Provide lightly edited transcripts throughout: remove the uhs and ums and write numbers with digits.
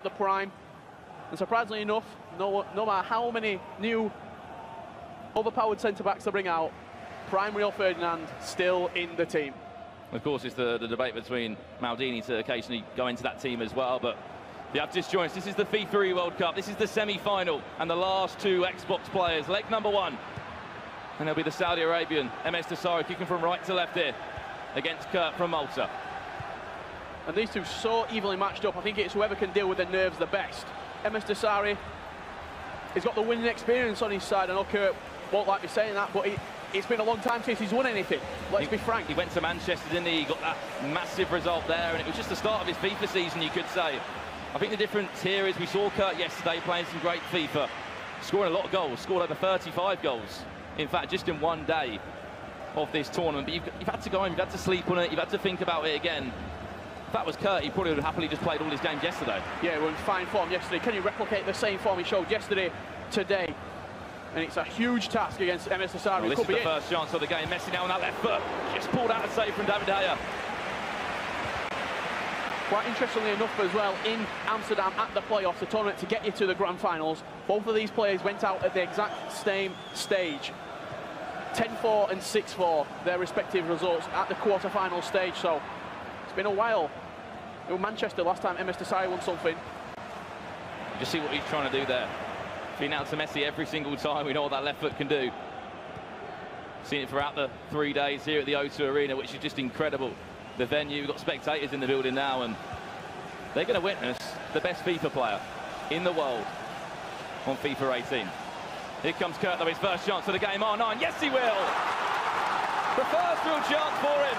the prime. And surprisingly enough, no matter how many new overpowered centre-backs they bring out, prime Rio Ferdinand still in the team. Of course, it's the debate between Maldini to occasionally go into that team as well, but if you have disjoints, this is the FIFA World Cup, this is the semi-final, and the last two Xbox players, leg number one. And there'll be the Saudi Arabian, msdossary, kicking from right to left here, against Kurt from Malta. And these two so evenly matched up. I think it's whoever can deal with the nerves the best. msdossary, he's got the winning experience on his side. I know Kurt won't like me saying that, but it's been a long time since he's won anything. Let's be frank. He went to Manchester, didn't he? He got that massive result there, and it was just the start of his FIFA season, you could say. I think the difference here is we saw Kurt yesterday playing some great FIFA, scoring a lot of goals, scored over 35 goals. In fact, just in one day of this tournament. But you've had to go home, you've had to sleep on it, you've had to think about it again. If that was Kurt, he probably would have happily just played all his games yesterday. Yeah, he was in fine form yesterday. Can you replicate the same form he showed yesterday, today? And it's a huge task against msdossary. Well, this is the first chance of the game. Messi now on that left foot. Just pulled out a save from David De Gea. Quite interestingly enough as well, in Amsterdam at the playoffs, the tournament to get you to the grand finals, both of these players went out at the exact same stage. 10-4 and 6-4, their respective results at the quarter-final stage. So it's been a while. It was Manchester last time msdossary won something. Just see what he's trying to do there. Feeding out to Messi every single time. We know what that left foot can do. Seen it throughout the 3 days here at the O2 Arena, which is just incredible. The venue, we've got spectators in the building now, and they're going to witness the best FIFA player in the world on FIFA 18. Here comes Kurt, though, his first chance of the game. R9, yes he will! The first real chance for him.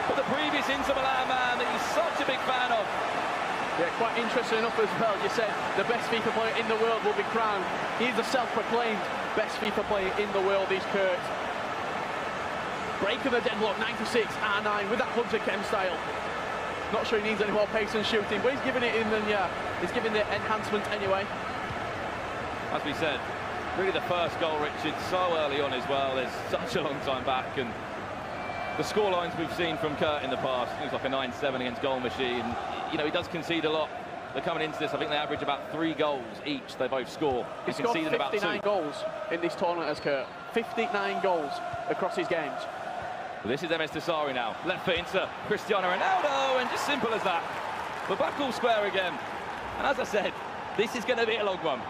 But the previous Inter Milan man that he's such a big fan of. Yeah, quite interesting enough as well. You said the best FIFA player in the world will be crowned. He's the self-proclaimed best FIFA player in the world, he's Kurt. Break of the deadlock, 96, R9 with that Hunter Chem style. Not sure he needs any more pace and shooting, but he's giving it in, and yeah, he's giving the enhancement anyway. As we said, really the first goal, Richard, so early on as well. There's such a long time back, and the scorelines we've seen from Kurt in the past, things like a 9-7 against Goal Machine. You know, he does concede a lot. They're coming into this, I think they average about 3 goals each. They both score. He's scored 59 goals in this tournament as Kurt. 59 goals across his games. Well, this is msdossary now. Left foot into Cristiano Ronaldo, and just simple as that. We're back all square again. And as I said, this is going to be a long one.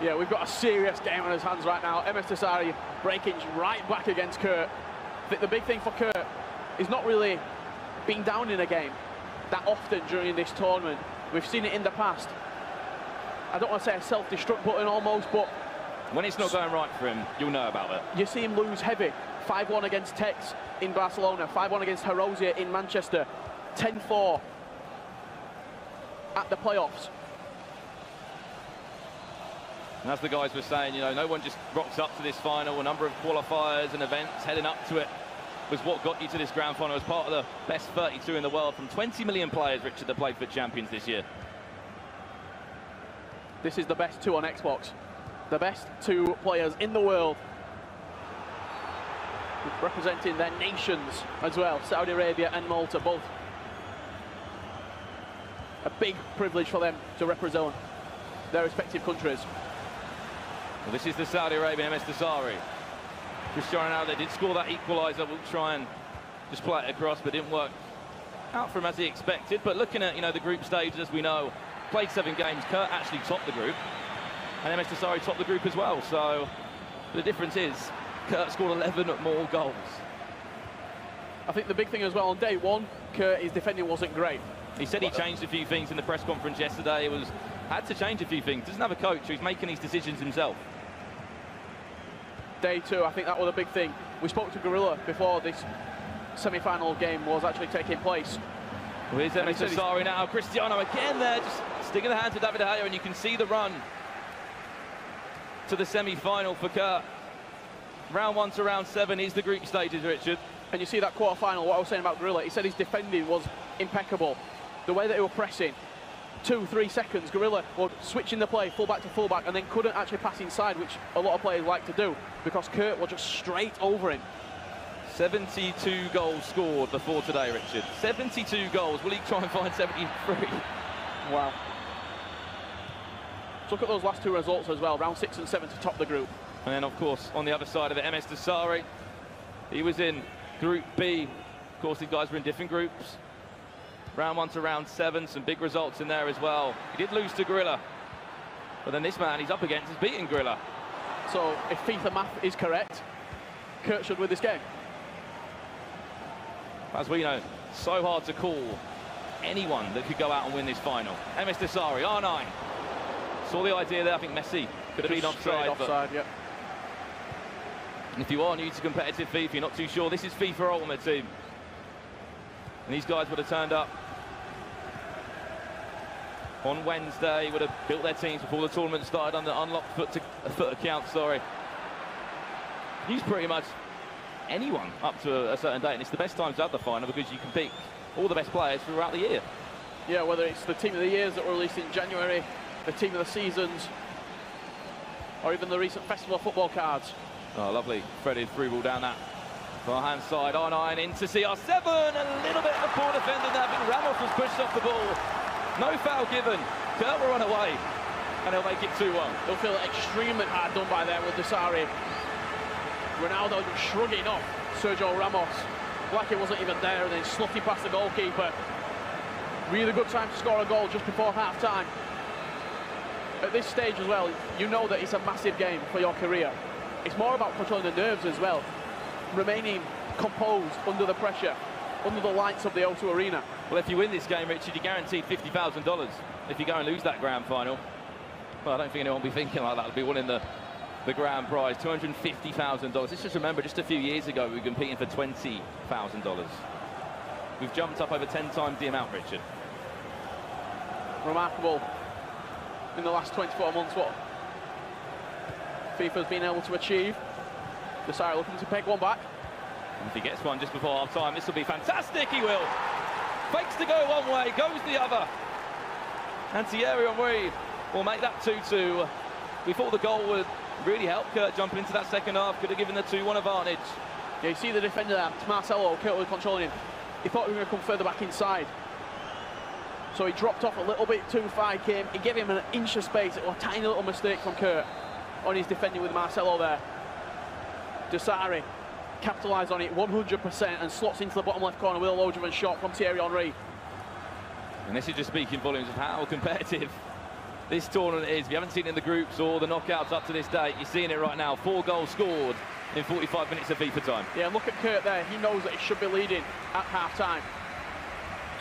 Yeah, we've got a serious game on his hands right now. msdossary breaking right back against Kurt. I think the big thing for Kurt is not really being down in a game that often during this tournament. We've seen it in the past. I don't want to say a self-destruct button almost, but when it's not going right for him, you'll know about it. You see him lose heavy. 5-1 against Tex in Barcelona, 5-1 against Herosier in Manchester, 10-4 at the playoffs. And as the guys were saying, you know, no one just rocks up to this final. A number of qualifiers and events heading up to it was what got you to this grand final as part of the best 32 in the world from 20 million players, Richard, that played for champions this year. This is the best 2 on Xbox. The best 2 players in the world, representing their nations as well, Saudi Arabia and Malta, both. A big privilege for them to represent their respective countries. Well, this is the Saudi Arabian msdossary. Cristiano Ronaldo did score that equaliser. We'll try and just play it across, but didn't work out for him as he expected. But looking at, you know, the group stages, as we know, played 7 games. Kurt actually topped the group, and msdossary topped the group as well. So the difference is Kurt scored 11 more goals. I think the big thing as well on day 1, Kurt, his defending wasn't great. He said he changed a few things in the press conference yesterday. Had to change a few things. Doesn't have a coach, so he's making these decisions himself. Day 2, I think that was a big thing. We spoke to Gorilla before this semi-final game was actually taking place. Well, here's msdossary now. Cristiano again there, just sticking the hand to David De Gea, and you can see the run to the semi-final for Kurt. Round 1 to round 7 is the group stages, Richard. And you see that quarter-final, what I was saying about Gorilla, he said his defending was impeccable. The way that he were pressing, 2-3 seconds, Gorilla would switch in the play, full-back to full-back, and then couldn't actually pass inside, which a lot of players like to do, because Kurt was just straight over him. 72 goals scored before today, Richard. 72 goals. Will he try and find 73? Wow. Look at those last two results as well. Round 6 and 7 to top the group. And then, of course, on the other side of it, msdossary. He was in Group B. Of course, these guys were in different groups. Round 1 to round 7, some big results in there as well. He did lose to Gorilla. But then this man he's up against is beating Gorilla. So, if FIFA math is correct, Kurt should win this game. As we know, so hard to call anyone that could go out and win this final. msdossary, R9. Saw the idea there. I think Messi could have been offside. Offside, yeah. And if you are new to competitive FIFA, you're not too sure, this is FIFA Ultimate Team. And these guys would have turned up on Wednesday, would have built their teams before the tournament started on the unlocked foot account, sorry. Use pretty much anyone up to a certain date, and it's the best time to have the final because you can pick all the best players throughout the year. Yeah, whether it's the team of the years that were released in January, the team of the seasons, or even the recent Festival of Football cards. Oh, lovely threaded through ball down that far-hand side. R9 into CR7, a little bit of poor defending there. I think Ramos was pushed off the ball. No foul given. Kurt will run away, and he'll make it 2-1. They'll feel extremely hard done by there with Dossary. Ronaldo just shrugging off Sergio Ramos like he wasn't even there, and then slotting past the goalkeeper. Really good time to score a goal just before half-time. At this stage as well, you know that it's a massive game for your career. It's more about controlling the nerves as well, remaining composed under the pressure, under the lights of the O2 Arena. Well, if you win this game, Richard, you're guaranteed $50,000. If you go and lose that grand final, well, I don't think anyone will be thinking like that. They'll be winning the grand prize, $250,000. Let's just remember, just a few years ago, we were competing for $20,000. We've jumped up over 10 times the amount, Richard. Remarkable. In the last 24 months, what FIFA's been able to achieve. Dossary looking to peg one back. And if he gets one just before half-time, this will be fantastic. He will. Fakes to go one way, goes the other. And Thierry Henry will make that 2-2. We thought the goal would really help Kurt jumping into that second half. Could have given the 2-1 advantage. Yeah, you see the defender there, Marcelo, Kurt was controlling him. He thought he was going to come further back inside. So he dropped off a little bit too far. He gave him an inch of space. It was a tiny little mistake from Kurt on his defending with Marcelo there. Dossary capitalised on it 100% and slots into the bottom left corner with a low-driven shot from Thierry Henry. And this is just speaking volumes of how competitive this tournament is. If you haven't seen it in the groups or the knockouts up to this date, you're seeing it right now. 4 goals scored in 45 minutes of FIFA time. Yeah, look at Kurt there. He knows that he should be leading at half-time.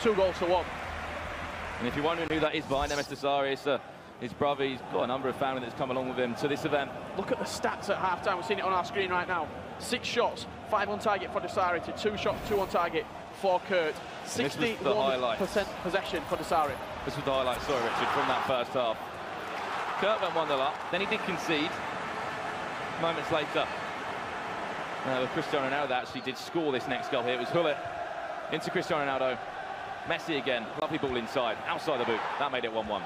2 goals to 1. And if you're wondering who that is behind msdossary, it's his brother. He's got a number of family that's come along with him to this event. Look at the stats at half-time. We're seeing it on our screen right now. 6 shots, 5 on target for Dossary to 2 shots, 2 on target for Kurt. 61% possession for Dossary. This was the highlight, sorry, Richard, from that first half. Kurt went 1-0 up, then he did concede. Moments later, Cristiano Ronaldo actually did score this next goal here. It was Hullet into Cristiano Ronaldo. Messi again, lovely ball inside, outside the boot. That made it 1-1.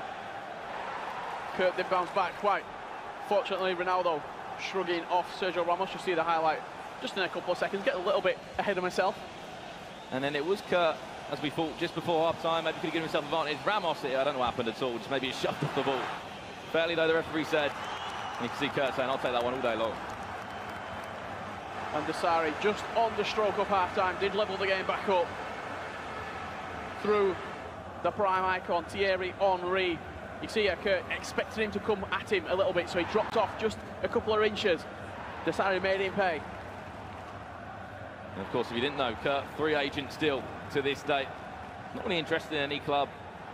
Kurt did bounce back quite. Fortunately, Ronaldo shrugging off Sergio Ramos. You'll see the highlight just in a couple of seconds. Get a little bit ahead of myself. And then it was Kurt, as we thought, just before half-time. Maybe could have given himself advantage. Ramos here, I don't know what happened at all. Just maybe he shoved off the ball. Fairly, though, the referee said. And you can see Kurt saying, I'll take that one all day long. And Dossary, just on the stroke of half-time, did level the game back up through the prime icon, Thierry Henry. You see Kurt expected him to come at him a little bit, so he dropped off just a couple of inches. Dossary made him pay. And of course, if you didn't know, Kurt, free agent still to this date. Not really interested in any club,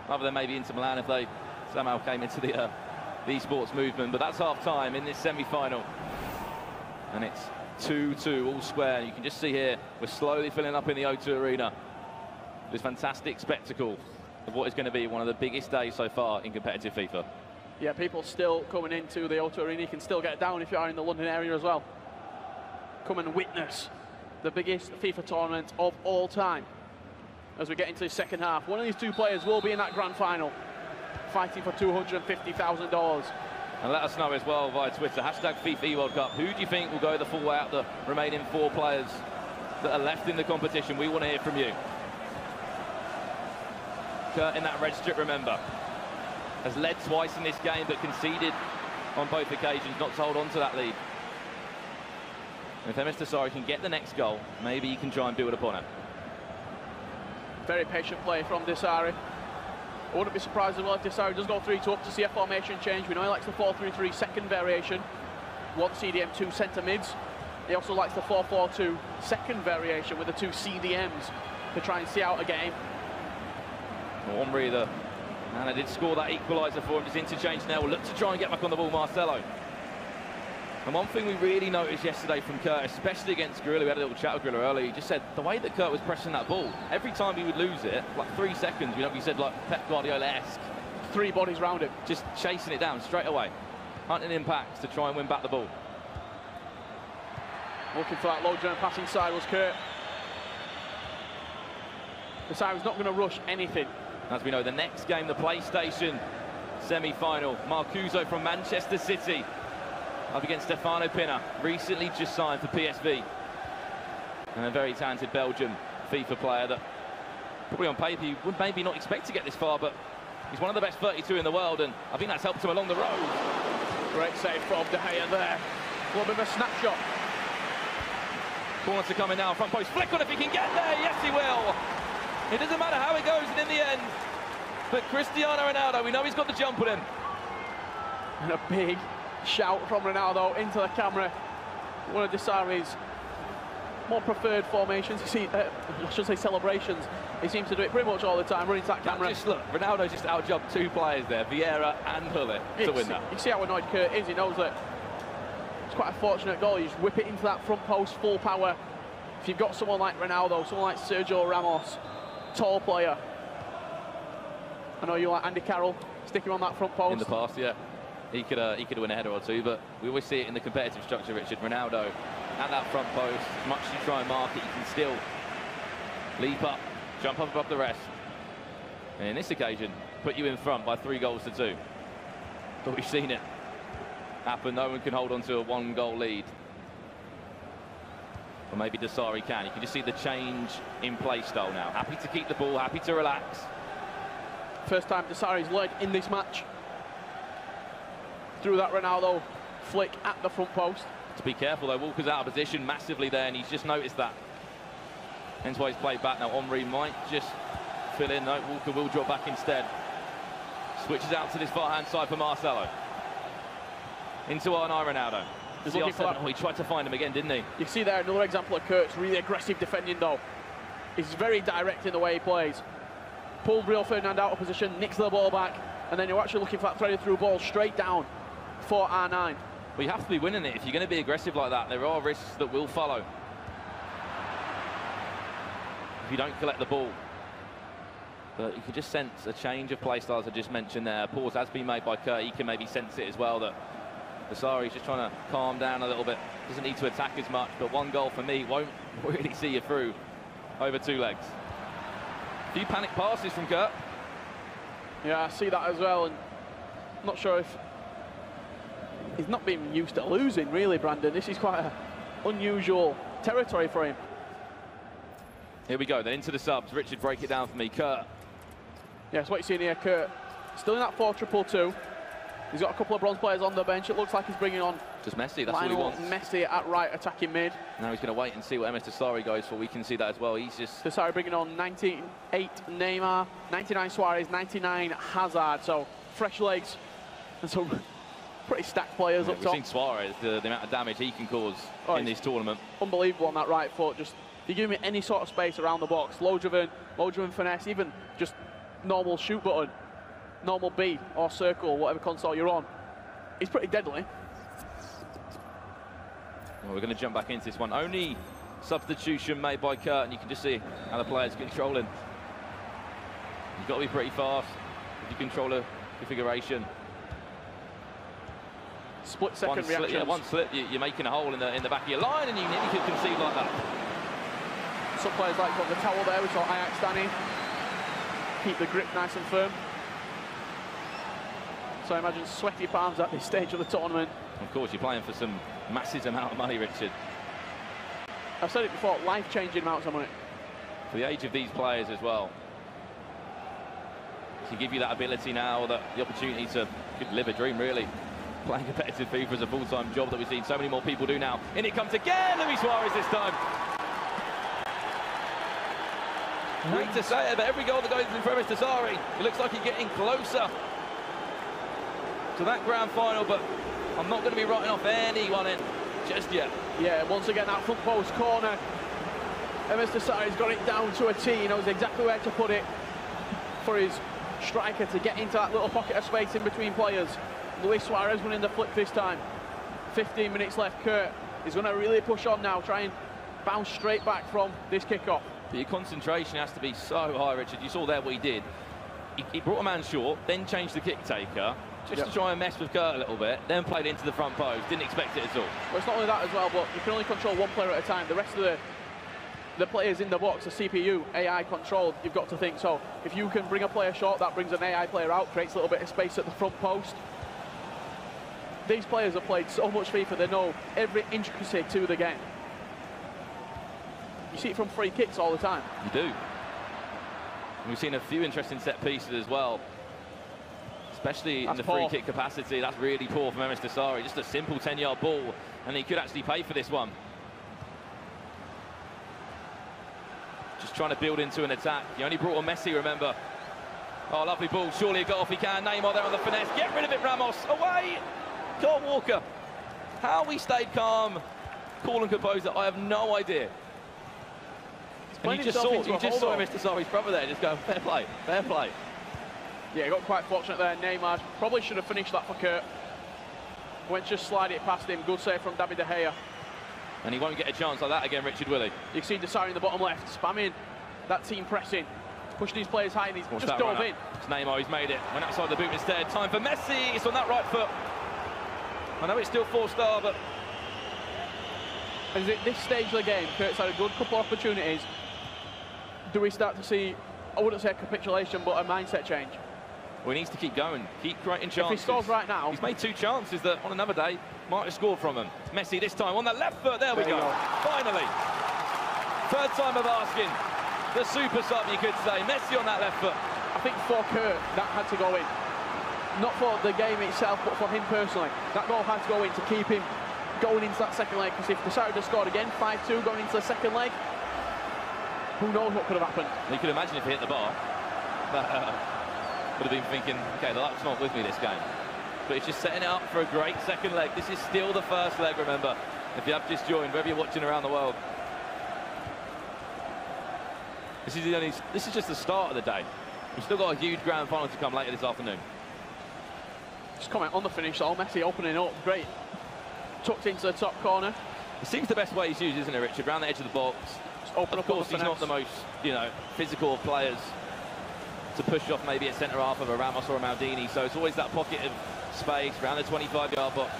other than maybe Inter Milan if they somehow came into the esports movement. But that's half-time in this semi-final. And it's 2-2, all square. You can just see here, we're slowly filling up in the O2 Arena. This fantastic spectacle of what is going to be one of the biggest days so far in competitive FIFA. Yeah, people still coming into the O2 Arena. You can still get down if you are in the London area as well. Come and witness the biggest FIFA tournament of all time as we get into the second half. One of these 2 players will be in that grand final, fighting for $250,000. And let us know as well via Twitter, #FIFA World Cup. Who do you think will go the full way out, the remaining 4 players that are left in the competition. We want to hear from you. Kurt in that red strip, remember, has led twice in this game but conceded on both occasions, not to hold on to that lead. And if msdossary can get the next goal, maybe he can try and build upon it. Very patient play from Dossary. I wouldn't be surprised as well if Dossary does go 3-2 up to see a formation change. We know he likes the 4-3-3 second variation. One CDM, two centre mids. He also likes the 4-4-2 second variation with the two CDMs to try and see out a game. Omri, and I did score that equaliser for him. Just interchange now. We'll look to try and get back on the ball, Marcelo. And one thing we really noticed yesterday from Kurt, especially against Gorilla, we had a little chat with Gorilla earlier, he just said the way that Kurt was pressing that ball, every time he would lose it, like 3 seconds, you know, he said like Pep Guardiola-esque. 3 bodies round him. Just chasing it down straight away. Hunting impacts to try and win back the ball. Looking for that low turn passing side was Kurt. Dossary's not going to rush anything. As we know, the next game, the PlayStation semi-final, Marcuso from Manchester City up against Stefano Pinna, recently just signed for PSV. And a very talented Belgian FIFA player that probably on paper you would maybe not expect to get this far, but he's one of the best 32 in the world, and I think that's helped him along the road. Great save from De Gea there. A little bit of a snapshot. Corner to come in now, front post, flick on if he can get there, yes he will. It doesn't matter how it goes, and in the end, but Cristiano Ronaldo, we know he's got the jump on him. And a big shout from Ronaldo into the camera. One of Dossary's more preferred formations. You see, I should say celebrations. He seems to do it pretty much all the time, running to that camera. Just look, Ronaldo just outjumped 2 players there, Vieira and Hulle, to win that. You see how annoyed Kurt is. He knows that it's quite a fortunate goal. You just whip it into that front post, full power. If you've got someone like Ronaldo, someone like Sergio Ramos, tall player. I know you like Andy Carroll, stick him on that front post. In the past, yeah. He could win a header or two, but we always see it in the competitive structure, Richard. Ronaldo at that front post, as much as you try and mark it, you can still leap up, jump up above the rest. And in this occasion, put you in front by 3-2. But we've seen it happen. No one can hold on to a 1-goal lead. Or maybe Dossary can. You can just see the change in play style now. Happy to keep the ball, happy to relax. First time Dossary's led in this match. Through that Ronaldo flick at the front post. To be careful though, Walker's out of position massively there, and he's just noticed that. Hence why he's played back now. Omri might just fill in. No, Walker will drop back instead. Switches out to this far-hand side for Marcelo. Into R9 Ronaldo. He tried to find him again, didn't he? You see there another example of Kurt's really aggressive defending though. He's very direct in the way he plays. Pulled Rio Ferdinand out of position, nicks the ball back, and then you're actually looking for that threaded through ball straight down for R9. Well, you have to be winning it. If you're going to be aggressive like that, there are risks that will follow if you don't collect the ball. But you can just sense a change of play styles I just mentioned there. A pause has been made by Kurt. He can maybe sense it as well, that Dossary's just trying to calm down a little bit. Doesn't need to attack as much, but 1 goal for me won't really see you through over 2 legs. A few panic passes from Kurt. Yeah, I see that as well, and I'm not sure if he's not been used to losing, really, Brandon. This is quite an unusual territory for him. Here we go, then into the subs. Richard, break it down for me. Kurt. Yeah, that's what you're seeing here. Kurt still in that 4-2-2. He's got a couple of bronze players on the bench. It looks like he's bringing on just Messi, that's what he wants. Messi at right, attacking mid. Now he's going to wait and see what msdossary goes for. We can see that as well. He's just... Dossary bringing on 98 Neymar, 99 Suarez, 99 Hazard. So fresh legs and some pretty stacked players up top. We've seen Suarez, the amount of damage he can cause in this tournament. Unbelievable on that right foot. Just, if you give me any sort of space around the box, low driven finesse, even just normal shoot button, normal B or circle, whatever console you're on, he's pretty deadly. Well, we're going to jump back into this one. Only substitution made by Kurt, and you can just see how the player's controlling. You've got to be pretty fast if you control a configuration. Split second reaction. Yeah, one slip, you're making a hole in the back of your line, and you nearly could concede like that. Some players like got the towel there, we saw Ajax Danny. Keep the grip nice and firm. So I imagine sweaty palms at this stage of the tournament. Of course, you're playing for some massive amount of money, Richard. I've said it before, life-changing amounts of money. For the age of these players as well, to give you that ability now, that the opportunity to live a dream, really. Playing competitive FIFA is a full-time job that we've seen so many more people do now. In it comes again, Luis Suarez this time. Hate to say it, but every goal that goes in for msdossary, it looks like he's getting closer to that grand final, but I'm not going to be writing off anyone in just yet. Yeah, once again, that front post corner. msdossary's got it down to a T. He knows exactly where to put it for his striker to get into that little pocket of space in between players. Luis Suarez winning the flick this time. 15 minutes left. Kurt is going to really push on now, try and bounce straight back from this kickoff. But your concentration has to be so high, Richard. You saw there what he did. He brought a man short, then changed the kick taker, just to try and mess with Kurt a little bit, then played into the front post. Didn't expect it at all. Well, it's not only that as well, but you can only control one player at a time. The rest of the players in the box are CPU, AI controlled, you've got to think. So if you can bring a player short, that brings an AI player out, creates a little bit of space at the front post. These players have played so much FIFA, they know every intricacy to the game. You see it from free kicks all the time. You do. And we've seen a few interesting set pieces as well, especially in the free kick capacity. That's really poor from msdossary. Just a simple 10-yard ball, and he could actually pay for this one. Just trying to build into an attack. He only brought on Messi, remember. Oh, lovely ball. Surely a goal if he can. Neymar there on the finesse. Get rid of it, Ramos. Away! Kyle Walker. How he stayed calm, cool and composed, I have no idea. And you just saw msdossary's brother there just going, fair play, fair play. Yeah, he got quite fortunate there. Neymar probably should have finished that for Kurt. Went just slide it past him. Good save from David De Gea. And he won't get a chance like that again, Richard, will he? You can see Dossary in the bottom left, spamming that team pressing. Pushing his players high and he's just dove in. It's Neymar, he's made it. Went outside the boot instead. Time for Messi. It's on that right foot. I know it's still 4-star, but... At this stage of the game, Kurt's had a good couple of opportunities. Do we start to see, I wouldn't say a capitulation, but a mindset change? Well, he needs to keep going, keep creating chances. If he scores right now... He's made 2 chances that on another day might have scored from him. Messi this time on the left foot. There we go. Finally. Third time of asking. The super sub, you could say. Messi on that left foot. I think for Kurt, that had to go in. Not for the game itself, but for him personally. That goal had to go in to keep him going into that second leg, because if Dossary had scored again, 5-2 going into the second leg, who knows what could have happened. You could imagine if he hit the bar. Would have been thinking, okay, the luck's not with me this game. But it's just setting it up for a great second leg. This is still the first leg, remember, if you have just joined, wherever you're watching around the world. This is just the start of the day. We've still got a huge grand final to come later this afternoon. Just comment on the finish, though. Messi opening up, great. Tucked into the top corner. It seems the best way he's used, isn't it, Richard? Around the edge of the box. Of course, he's not the most, physical of players to push off maybe a centre-half of a Ramos or a Maldini, so it's always that pocket of space around the 25-yard box.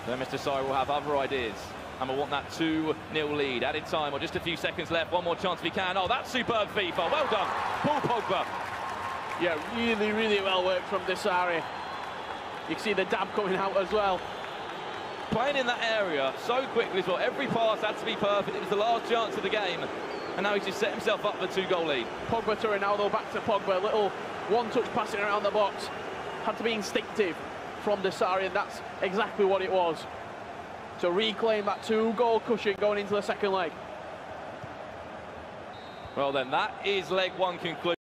Then msdossary will have other ideas, and we'll want that 2-0 lead. Added time, or just a few seconds left. One more chance if he can. Oh, that's superb FIFA. Well done, Paul Pogba. Yeah, really, really well worked from Dossary. You can see the dab coming out as well. Playing in that area so quickly as well. Every pass had to be perfect. It was the last chance of the game. And now he's just set himself up for a 2-goal lead. Pogba to Ronaldo, back to Pogba. Little one-touch passing around the box. Had to be instinctive from Dossary, and that's exactly what it was. To reclaim that 2-goal cushion going into the second leg. Well then, that is leg 1 concluded.